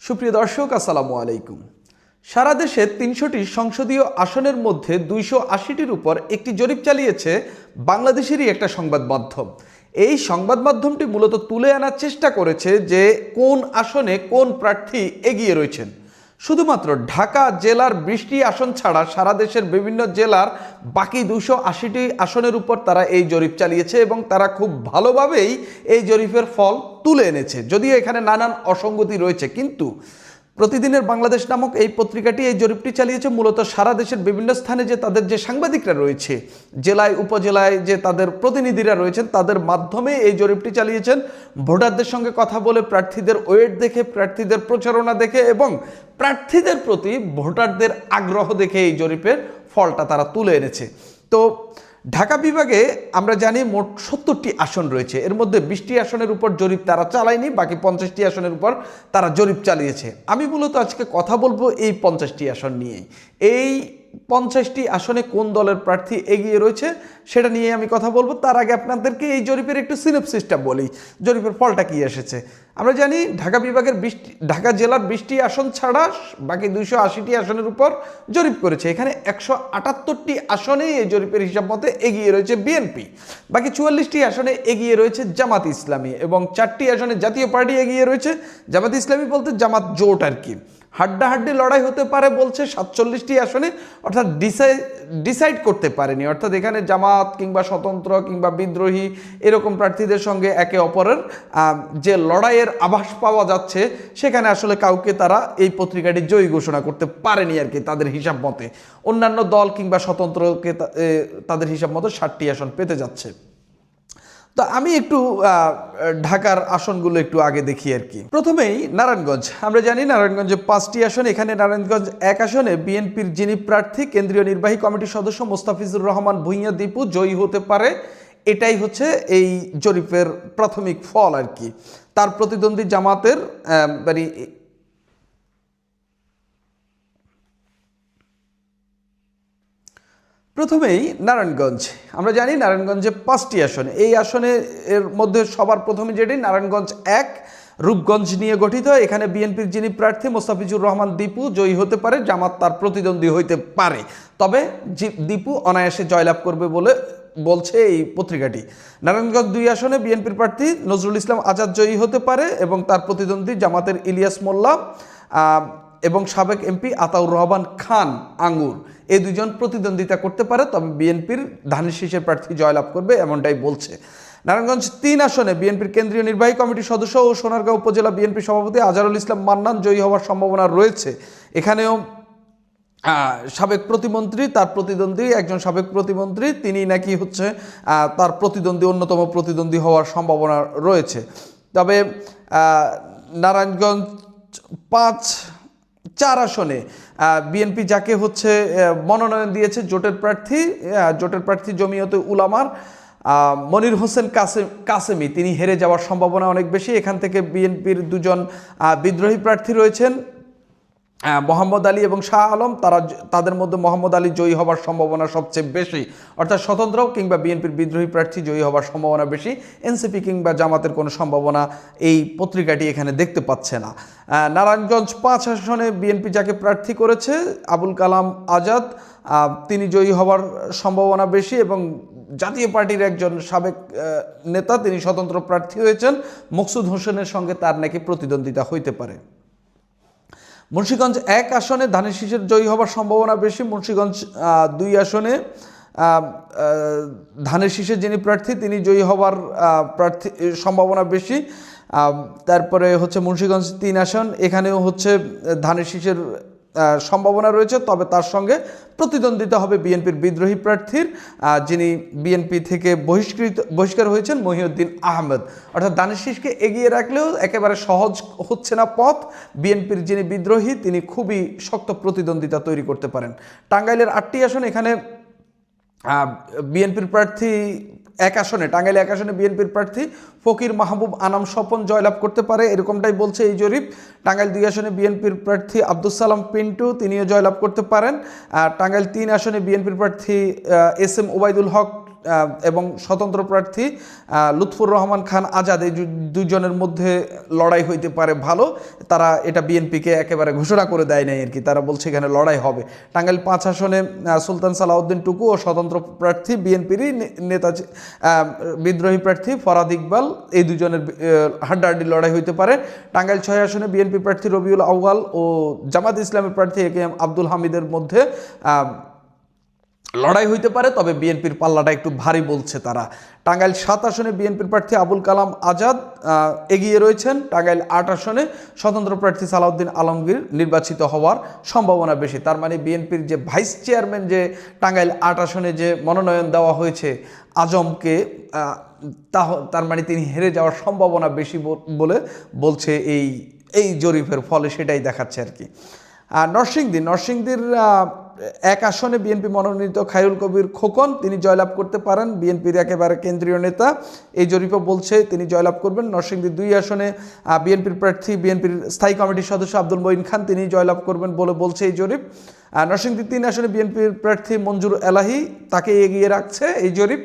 সুপ্রিয় দর্শক, আসসালামু আলাইকুম। সারা দেশে ৩০০টি সংসদীয় আসনের মধ্যে ২৮০টির উপর একটি জরিপ চালিয়েছে বাংলাদেশেরই একটা সংবাদ মাধ্যম। এই সংবাদ মাধ্যমটি মূলত তুলে আনার চেষ্টা করেছে যে কোন আসনে কোন প্রার্থী এগিয়ে রয়েছেন। শুধুমাত্র ঢাকা জেলার ২০টি আসন ছাড়া সারা দেশের বিভিন্ন জেলার বাকি ২৮০টি আসনের উপর তারা এই জরিপ চালিয়েছে এবং তারা খুব ভালোভাবেই এই জরিপের ফল তুলে এনেছে। যদিও এখানে নানান অসঙ্গতি রয়েছে, কিন্তু প্রতিদিনের বাংলাদেশ নামক এই পত্রিকাটি এই জরিপটি চালিয়েছে মূলত সারা দেশের বিভিন্ন স্থানে যে তাদের যে সাংবাদিকরা রয়েছে, জেলায় উপজেলায় যে তাদের প্রতিনিধিরা রয়েছেন, তাদের মাধ্যমে এই জরিপটি চালিয়েছেন। ভোটারদের সঙ্গে কথা বলে, প্রার্থীদের ওয়েট দেখে, প্রার্থীদের প্রচারণা দেখে এবং প্রার্থীদের প্রতি ভোটারদের আগ্রহ দেখে এই জরিপের ফলটা তারা তুলে এনেছে। তো ঢাকা বিভাগে আমরা জানি মোট ৭০টি আসন রয়েছে। এর মধ্যে ২০টি আসনের উপর জরিপ তারা চালায়নি, বাকি ৫০টি আসনের উপর তারা জরিপ চালিয়েছে। আমি মূলত আজকে কথা বলবো এই ৫০টি আসন নিয়ে। এই ৫০টি আসনে কোন দলের প্রার্থী এগিয়ে রয়েছে সেটা নিয়ে আমি কথা বলবো। তার আগে আপনাদেরকে এই জরিপের একটু সিনপসিসটা বলি, জরিপের ফলটা কি এসেছে। আমরা জানি ঢাকা বিভাগের ঢাকা জেলার ২০টি আসন ছাড়া বাকি ২৮০টি আসনের উপর জরিপ করেছে। এখানে ১৭৮টি আসনে এই জরিপের হিসাব মতে এগিয়ে রয়েছে বিএনপি, বাকি ৪৪টি আসনে এগিয়ে রয়েছে জামাত ইসলামী এবং ৪টি আসনে জাতীয় পার্টি এগিয়ে রয়েছে। জামাত ইসলামী বলতে জামাত জোট আর কি। হাড্ডাহাড্ডি লড়াই হতে পারে বলছে ৪৭টি আসনে, অর্থাৎ ডিসাইড করতে পারেনি। অর্থাৎ এখানে জামাত কিংবা স্বতন্ত্র কিংবা বিদ্রোহী এরকম প্রার্থীদের সঙ্গে একে অপরের যে লড়াইয়ের আভাস পাওয়া যাচ্ছে, সেখানে আসলে কাউকে তারা এই পত্রিকাটি জয়ী ঘোষণা করতে পারেনি আর কি তাদের হিসাব মতে। অন্যান্য দল কিংবা স্বতন্ত্রকে তাদের হিসাব মতো ৬০টি আসন পেতে যাচ্ছে। তো আমি একটু ঢাকার আসনগুলো একটু আগে দেখি আর কি। প্রথমেই নারায়ণগঞ্জ। আমরা জানি নারায়ণগঞ্জে ৫টি আসন। এখানে নারায়ণগঞ্জ ১ আসনে বিএনপির যিনি প্রার্থী, কেন্দ্রীয় নির্বাহী কমিটির সদস্য মোস্তাফিজুর রহমান ভূঁইয়া দীপু জয়ী হতে পারে। এটাই হচ্ছে এই জরিপের প্রাথমিক ফল আর কি। তার প্রতিদ্বন্দ্বী জামাতের প্রথমেই নারায়ণগঞ্জ। আমরা জানি নারায়ণগঞ্জে ৫টি আসন। এই আসনে এর মধ্যে সবার প্রথমে যেটি নারায়ণগঞ্জ ১ রূপগঞ্জ নিয়ে গঠিত। এখানে বিএনপির যিনি প্রার্থী মোস্তাফিজুর রহমান দীপু জয়ী হতে পারে, জামাত তার প্রতিদ্বন্দ্বী হইতে পারে, তবে দীপু অনায়াসে জয়লাভ করবে বলে বলছে এই পত্রিকাটি। নারায়ণগঞ্জ ২ আসনে বিএনপির প্রার্থী নজরুল ইসলাম আজাদ জয়ী হতে পারে এবং তার প্রতিদ্বন্দ্বী জামাতের ইলিয়াস মোল্লা এবং সাবেক এমপি আতাউর রহমান খান আঙ্গুর, এই দুজন প্রতিদ্বন্দ্বিতা করতে পারে, তবে বিএনপির ধানের শীষের প্রার্থী জয়লাভ করবে এমনটাই বলছে। নারায়ণগঞ্জ ৩ আসনে বিএনপির কেন্দ্রীয় নির্বাহী কমিটির সদস্য ও সোনারগাঁও উপজেলা বিএনপি সভাপতি আজহারুল ইসলাম মান্নান জয়ী হওয়ার সম্ভাবনা রয়েছে। এখানেও সাবেক প্রতিমন্ত্রী, তার প্রতিদ্বন্দ্বী একজন সাবেক প্রতিমন্ত্রী, তিনি নাকি হচ্ছে তার প্রতিদ্বন্দ্বী, অন্যতম প্রতিদ্বন্দ্বী হওয়ার সম্ভাবনা রয়েছে। তবে নারায়ণগঞ্জ ৪ আসনে বিএনপি যাকে হচ্ছে মনোনয়ন দিয়েছে জোটের প্রার্থী জমিয়তে উলামার মনির হোসেন কাসেমি, তিনি হেরে যাওয়ার সম্ভাবনা অনেক বেশি। এখান থেকে বিএনপির দুজন বিদ্রোহী প্রার্থী রয়েছেন, মোহাম্মদ আলী এবং শাহ আলম। তাদের মধ্যে মোহাম্মদ আলী জয়ী হওয়ার সম্ভাবনা সবচেয়ে বেশি, অর্থাৎ স্বতন্ত্র কিংবা বিএনপির বিদ্রোহী প্রার্থী জয়ী হওয়ার সম্ভাবনা বেশি। এনসিপি কিংবা জামাতের কোনো সম্ভাবনা এই পত্রিকাটি এখানে দেখতে পাচ্ছে না। নারায়ণগঞ্জ ৫ আসনে বিএনপি যাকে প্রার্থী করেছে আবুল কালাম আজাদ, তিনি জয়ী হওয়ার সম্ভাবনা বেশি এবং জাতীয় পার্টির একজন সাবেক নেতা, তিনি স্বতন্ত্র প্রার্থী হয়েছেন। মকসুদ হোসেনের সঙ্গে তার নাকি প্রতিদ্বন্দ্বিতা হইতে পারে। মুন্সিগঞ্জ ১ আসনে ধানের শীষের জয়ী হওয়ার সম্ভাবনা বেশি। মুন্সিগঞ্জ ২ আসনে ধানের শীষের যিনি প্রার্থী, তিনি জয়ী হওয়ার সম্ভাবনা বেশি। তারপরে হচ্ছে মুন্সিগঞ্জ ৩ আসন, এখানেও হচ্ছে ধানের শীষের সম্ভাবনা রয়েছে, তবে তার সঙ্গে প্রতিদ্বন্দ্বিতা হবে বিএনপির বিদ্রোহী প্রার্থীর, যিনি বিএনপি থেকে বহিষ্কার হয়েছেন, মহিউদ্দিন আহমেদ। অর্থাৎ ধানের শীষকে এগিয়ে রাখলেও একেবারে সহজ হচ্ছে না পথ। বিএনপির যিনি বিদ্রোহী, তিনি খুবই শক্ত প্রতিদ্বন্দ্বিতা তৈরি করতে পারেন। টাঙ্গাইলের ৮টি আসন, এখানে বিএনপির প্রার্থী টাঙ্গাইল ১ আসনে বিএনপির প্রার্থী ফকির মাহবুব আনাম স্বপন জয়লাভ করতে পারে, এরকমটাই বলছে এই জরিপ। টাঙ্গাইল ২ আসনে বিএনপির প্রার্থী আব্দুল সালাম পিন্টু, তিনিও জয়লাভ করতে পারেন। টাঙ্গাইল ৩ আসনে বিএনপির প্রার্থী এস এম ওবায়দুল হক এবং স্বতন্ত্র প্রার্থী লুৎফুর রহমান খান আজাদ, এই দুজনের মধ্যে লড়াই হইতে পারে ভালো। তারা এটা বিএনপিকে একেবারে ঘোষণা করে দেয় নাই আর কি, তারা বলছে এখানে লড়াই হবে। টাঙ্গাইল 5 আসনে সুলতান সালাউদ্দিন টুকু ও স্বতন্ত্র প্রার্থী বিএনপিরই নেতা বিদ্রোহী প্রার্থী ফরাদ ইকবাল, এই দুজনের হাড্ডাহাড্ডি লড়াই হইতে পারে। টাঙ্গাইল 6 আসনে বিএনপি প্রার্থী রবিউল আউয়াল ও জামাত ইসলামের প্রার্থী একেএম আব্দুল হামিদের মধ্যে লড়াই হইতে পারে, তবে বিএনপির পাল্লাটা একটু ভারী বলছে তারা। টাঙ্গাইল 7 আসনে বিএনপির প্রার্থী আবুল কালাম আজাদ এগিয়ে রয়েছেন। টাঙ্গাইল 8 আসনে স্বতন্ত্র প্রার্থী সালাউদ্দিন আলমগীর নির্বাচিত হওয়ার সম্ভাবনা বেশি। তার মানে বিএনপির যে ভাইস চেয়ারম্যান যে টাঙ্গাইল 8 আসনে যে মনোনয়ন দেওয়া হয়েছে আজমকে, তার মানে তিনি হেরে যাওয়ার সম্ভাবনা বেশি বলে বলছে এই জরিপের ফলে, সেটাই দেখাচ্ছে আর কি। নরসিংদীর 1 আসনে বিএনপি মনোনীত খায়রুল কবির খোকন তিনি জয়লাভ করতে পারেন, বিএনপির একেবারে কেন্দ্রীয় নেতা, এই জরিপও বলছে তিনি জয়লাভ করবেন। নরসিংদীর 2 আসনে বিএনপির প্রার্থী বিএনপির স্থায়ী কমিটির সদস্য আব্দুল মঈন খান তিনি জয়লাভ করবেন বলে বলছে এই জরিপ। নরসিংদীর 3 আসনে বিএনপির প্রার্থী মঞ্জুর এলাহি তাকে এগিয়ে রাখছে এই জরিপ।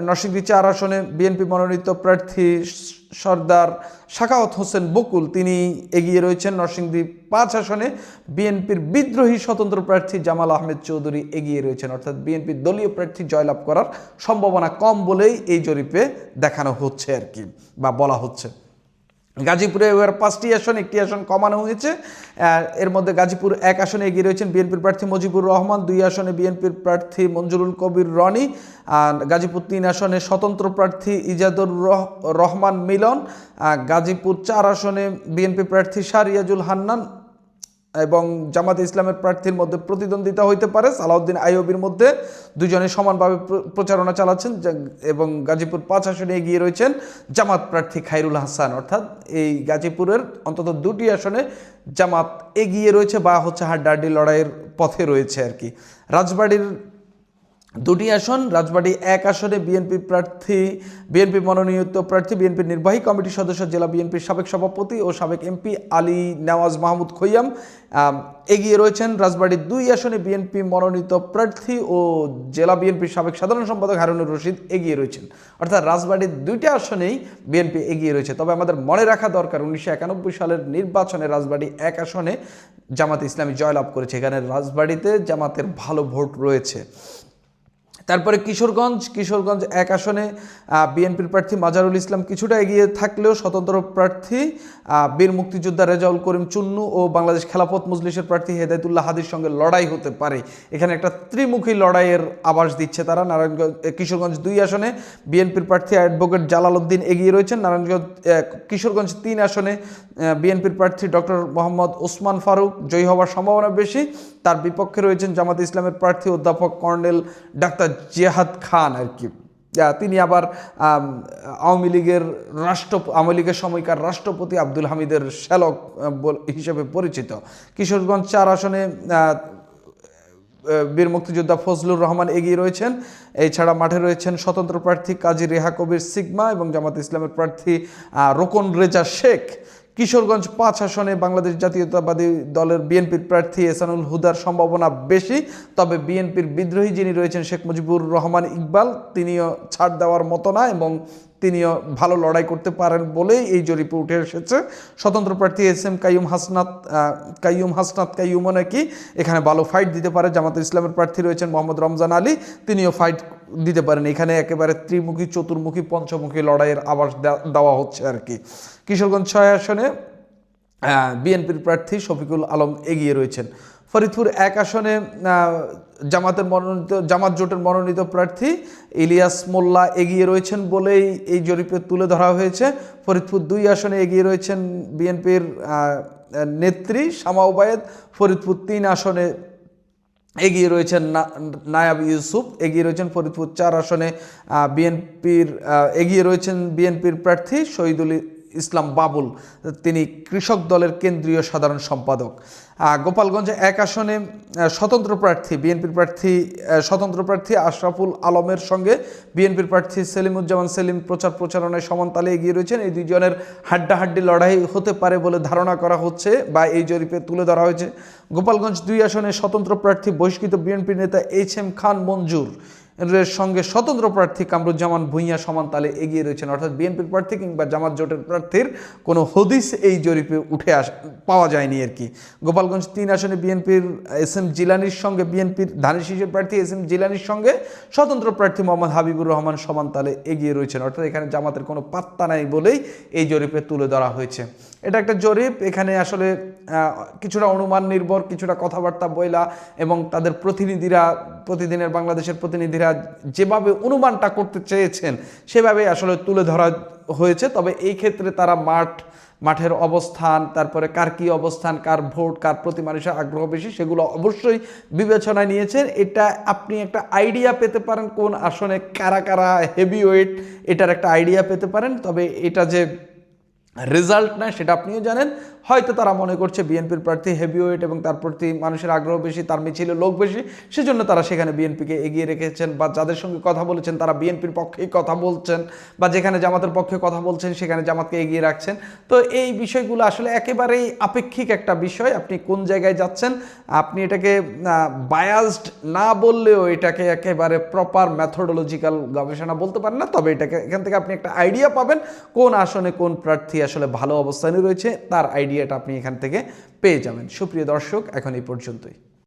নরসিংদী 4 আসনে বিএনপি মনোনীত প্রার্থী সর্দার সাখাওয়াত হোসেন বকুল তিনি এগিয়ে রয়েছেন। নরসিংদী 5 আসনে বিএনপির বিদ্রোহী স্বতন্ত্র প্রার্থী জামাল আহমেদ চৌধুরী এগিয়ে রয়েছেন, অর্থাৎ বিএনপির দলীয় প্রার্থী জয়লাভ করার সম্ভাবনা কম বলেই এই জরিপে দেখানো হচ্ছে আর কি, বা বলা হচ্ছে। গাজীপুরে এবার 5টি আসন, 1টি আসন কমানো হয়েছে। এর মধ্যে গাজীপুর 1 আসনে এগিয়ে রয়েছেন বিএনপির প্রার্থী মুজিবুর রহমান, 2 আসনে বিএনপির প্রার্থী মঞ্জুরুল কবির রনি, গাজীপুর 3 আসনে স্বতন্ত্র প্রার্থী ইজাদুর রহমান মিলন, গাজীপুর 4 আসনে বিএনপি প্রার্থী শাহরিয়াজুল হান্নান এবং জামাত ইসলামের প্রার্থীর মধ্যে প্রতিদ্বন্দ্বিতা হইতে পারে সালাউদ্দিন আইয়ুবীর মধ্যে, দুজনে সমানভাবে প্রচারণা চালাচ্ছেন। এবং গাজীপুর 5 আসনে এগিয়ে রয়েছেন জামাত প্রার্থী খায়রুল হাসান, অর্থাৎ এই গাজীপুরের অন্তত 2টি আসনে জামাত এগিয়ে রয়েছে বা হাড্ডাহাড্ডি লড়াইয়ের পথে রয়েছে আর কি। রাজবাড়ির 2টি আসন, রাজবাড়ী 1 আসনে বিএনপি মনোনীত প্রার্থী বিএনপির নির্বাহী কমিটির সদস্য জেলা বিএনপির সাবেক সভাপতি ও সাবেক এমপি আলী নেওয়াজ মাহমুদ খৈয়াম এগিয়ে রয়েছেন। রাজবাড়ীর 2 আসনে বিএনপি মনোনীত প্রার্থী ও জেলা বিএনপির সাবেক সাধারণ সম্পাদক হারুনুর রশিদ এগিয়ে রয়েছেন, অর্থাৎ রাজবাড়ীর 2টি আসনেই বিএনপি এগিয়ে রয়েছে। তবে আমাদের মনে রাখা দরকার 1991 সালের নির্বাচনে রাজবাড়ী 1 আসনে জামাত ইসলামী জয়লাভ করেছে, এখানে রাজবাড়ীতে জামাতের ভালো ভোট রয়েছে। তারপরে কিশোরগঞ্জ 1 আসনে বিএনপির প্রার্থী মাজারুল ইসলাম কিছুটা এগিয়ে থাকলেও স্বতন্ত্র প্রার্থী বীর মুক্তিযোদ্ধা রেজাউল করিম চুন্নু ও বাংলাদেশ খেলাফত মজলিসের প্রার্থী হেদায়েতুল্লাহ হাদির সঙ্গে লড়াই হতে পারে। এখানে একটা ত্রিমুখী লড়াইয়ের আভাস দিচ্ছে তারা। কিশোরগঞ্জ 2 আসনে বিএনপির প্রার্থী অ্যাডভোকেট জালাল উদ্দিন এগিয়ে রয়েছেন। কিশোরগঞ্জ 3 আসনে বিএনপির প্রার্থী ডক্টর মোহাম্মদ ওসমান ফারুক জয়ী হওয়ার সম্ভাবনা বেশি, তার বিপক্ষে রয়েছেন জামাত ইসলামের প্রার্থী অধ্যাপক কর্নেল ডাক্তার জিয়াদ খান আর কি, তিনি আবার আওয়ামী লীগের সময়কার রাষ্ট্রপতি আব্দুল হামিদের শ্যালক হিসেবে পরিচিত। কিশোরগঞ্জ 4 আসনে বীর মুক্তিযোদ্ধা ফজলুর রহমান এগিয়ে রয়েছেন। এছাড়া মাঠে রয়েছেন স্বতন্ত্র প্রার্থী কাজী রেহা কবির সিগমা এবং জামাত ইসলামের প্রার্থী রোকন রেজা শেখ। কিশোরগঞ্জ 5 আসনে বাংলাদেশ জাতীয়তাবাদী দলের বিএনপির প্রার্থী এহসানুল হুদার সম্ভাবনা বেশি, তবে বিএনপির বিদ্রোহী যিনি রয়েছেন শেখ মুজিবুর রহমান ইকবাল তিনিও ছাড় দেওয়ার মতো না এবং তিনিও ভালো লড়াই করতে পারেন বলেই এই জরিপে উঠে এসেছে। স্বতন্ত্র প্রার্থী এসএম কাইয়ুম হাসনাত নাকি এখানে ভালো ফাইট দিতে পারে। জামাতুল ইসলামের প্রার্থী রয়েছেন মোহাম্মদ রমজান আলী, তিনিও ফাইট দিতে পারেন। এখানে একেবারে ত্রিমুখী, চতুর্মুখী, পঞ্চমুখী লড়াইয়ের আভাস দেওয়া হচ্ছে আর কি। কিশোরগঞ্জ 6 আসনে বিএনপির প্রার্থী শফিকুল আলম এগিয়ে রয়েছেন। ফরিদপুর 1 আসনে জামাত জোটের মনোনীত প্রার্থী ইলিয়াস মোল্লা এগিয়ে রয়েছেন বলেই এই জরিপে তুলে ধরা হয়েছে। ফরিদপুর 2 আসনে এগিয়ে রয়েছেন বিএনপির নেত্রী শামা ওবায়েদ। ফরিদপুর 3 আসনে এগিয়ে রয়েছেন নায়াব ইউসুফ এগিয়ে রয়েছেন। ফরিদপুর 4 আসনে এগিয়ে রয়েছেন বিএনপির প্রার্থী শহীদুল ইসলাম বাবুল, তিনি কৃষক দলের কেন্দ্রীয় সাধারণ সম্পাদক। গোপালগঞ্জে 1 আসনে স্বতন্ত্র প্রার্থী আশরাফুল আলমের সঙ্গে বিএনপির প্রার্থী সেলিমুজ্জামান সেলিম প্রচারণায় সমান তালে এগিয়ে রয়েছেন। এই দুইজনের হাড্ডাহাড্ডি লড়াই হতে পারে বলে ধারণা করা হচ্ছে বা এই জরিপে তুলে ধরা হয়েছে। গোপালগঞ্জ 2 আসনে স্বতন্ত্র প্রার্থী বহিষ্কৃত বিএনপি নেতা HM খান মঞ্জুর এর সঙ্গে স্বতন্ত্র প্রার্থী কামরুজ্জামান ভূঁইয়া সমান তালে এগিয়ে রয়েছেন, অর্থাৎ বিএনপির প্রার্থী কিংবা জামাত জোটের প্রার্থীর কোনো হদিস এই জরিপে পাওয়া যায়নি আর কি। গোপালগঞ্জ 3 আসনে বিএনপির এস এম জিলানির সঙ্গে বিএনপির ধানের শীষের প্রার্থী এস এম জিলানির সঙ্গে স্বতন্ত্র প্রার্থী মোহাম্মদ হাবিবুর রহমান সমান তালে এগিয়ে রয়েছেন, অর্থাৎ এখানে জামাতের কোনো পাত্তা নাই বলেই এই জরিপে তুলে ধরা হয়েছে। এটা একটা জরিপ, এখানে আসলে কিছুটা অনুমান নির্ভর, কিছুটা কথাবার্তা বইলা এবং তাদের প্রতিনিধিরা, প্রতিদিনের বাংলাদেশের প্রতিনিধিরা যেভাবে অনুমানটা করতে চেয়েছেন সেভাবেই আসলে তুলে ধরা হয়েছে। তবে এই ক্ষেত্রে তারা মাঠের অবস্থান, তারপরে কার কী অবস্থান, কার ভোট, কার প্রতি মানুষের আগ্রহ বেশি, সেগুলো অবশ্যই বিবেচনায় নিয়েছেন। এটা আপনি একটা আইডিয়া পেতে পারেন কোন আসনে কারা কারা হেভি ওয়েট, এটার একটা আইডিয়া পেতে পারেন। তবে এটা যে রেজাল্ট না সেটা আপনিও জানেন। হয়তো তারা মনে করছে বিএনপির প্রার্থী হেভিওয়েট এবং তার প্রতি মানুষের আগ্রহ বেশি, তার মিছিলে লোক বেশি, সেজন্য তারা সেখানে বিএনপিকে এগিয়ে রেখেছেন, বা যাদের সঙ্গে কথা বলেছেন তারা বিএনপির পক্ষেই কথা বলছেন, বা যেখানে জামাতের পক্ষে কথা বলছেন সেখানে জামাতকে এগিয়ে রাখছেন। তো এই বিষয়গুলো আসলে একেবারেই আপেক্ষিক একটা বিষয়। আপনি কোন জায়গায় যাচ্ছেন, আপনি এটাকে বায়াসড না বললেও এটাকে একেবারে প্রপার ম্যাথোডোলজিক্যাল গবেষণা বলতে পারেন না। তবে এটাকে এখান থেকে আপনি একটা আইডিয়া পাবেন কোন আসনে কোন প্রার্থী আসলে ভালো অবস্থানে রয়েছে, তার আইডিয়াটা আপনি এখান থেকে পেয়ে যাবেন। সুপ্রিয় দর্শক, এখন এই পর্যন্তই।